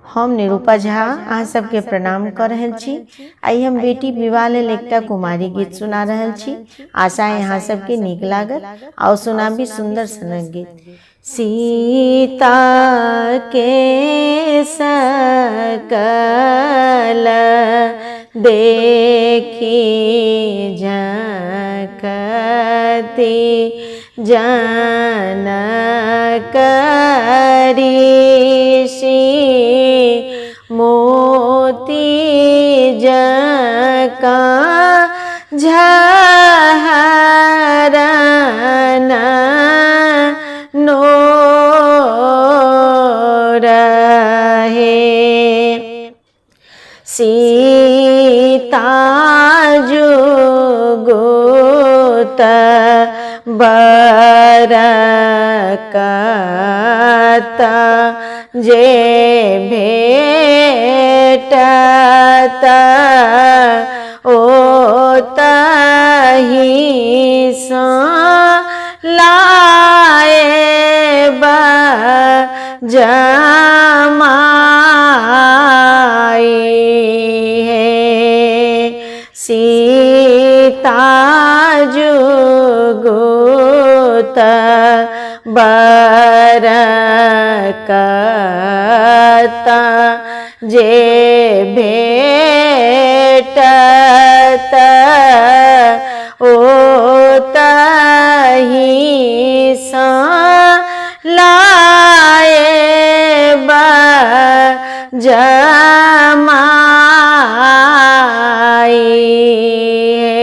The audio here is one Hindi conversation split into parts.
हम निरूपा झा अहाँ सबके प्रणाम कर रहल छी। आई हम बेटी विवाह लेल एकटा कुमारी गीत सुना रहल छी। आशा यहाँ सबके नीक लागत। आओ सुनाबी सुंदर सनक गीत। सीता के सकल देखी झकती जनक ऋषि मोती जका झहरन नो रहे। सीता जुगुत बरकत जे भेटत ओतहि सँ लाएब जमाई है। सीता जुगुत बरकत जे भेटत ओतहि सँ लाएब जमाई है।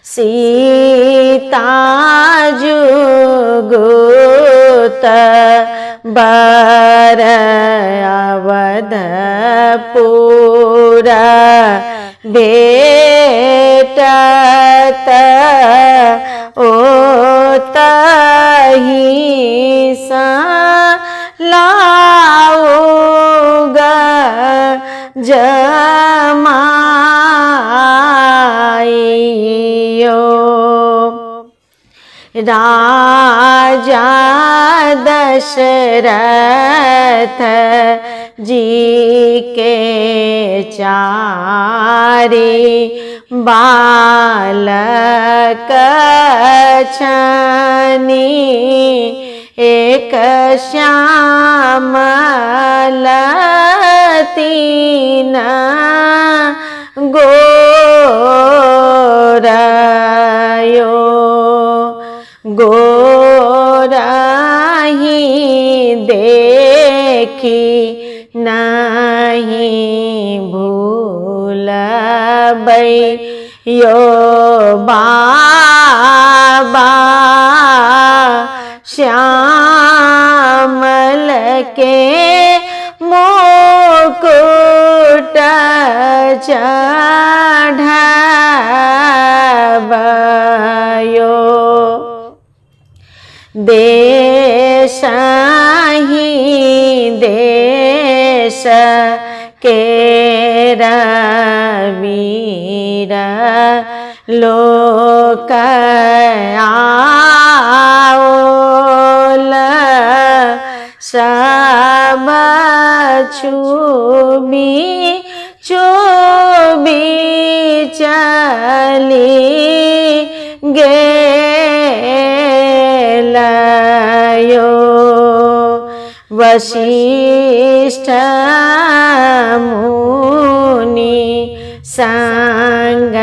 सीता जुगुत बर अवधपुर भेटत ओतहि सँ लाउग जमाइयो। राजा दशरथ जी के चारि बालक छनि, एक श्यामल तीन गोरयो। गोरहि देखी नहीं भूलबै यो बाबा, श्यामल के मुकुट चढ़ाबयो। देश ही देश के वीर लोक आओल, सब छुबी छुबी चली गेलयो। वशिष्ठ मुनि संग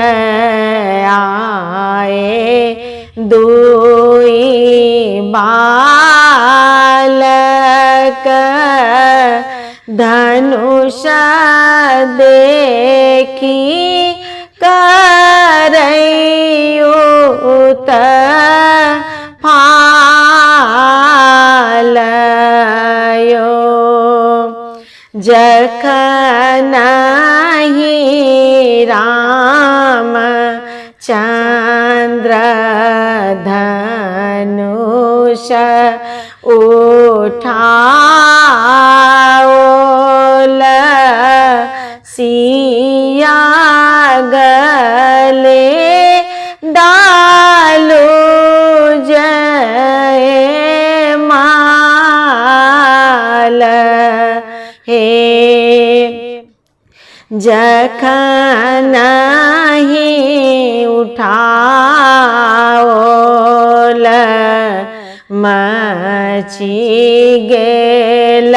आए, दुई बालक धनुष देखी करैयुत फालयो। जखन ही राम चंद्र धनुष उठाओल, सिया गले डालू जय माल। हे जखन नहीं उठाओल मची गेल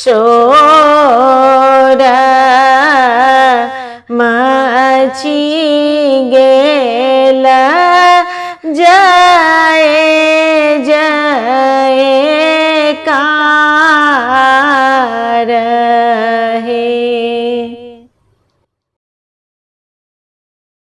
शोर मची गेल जय जय का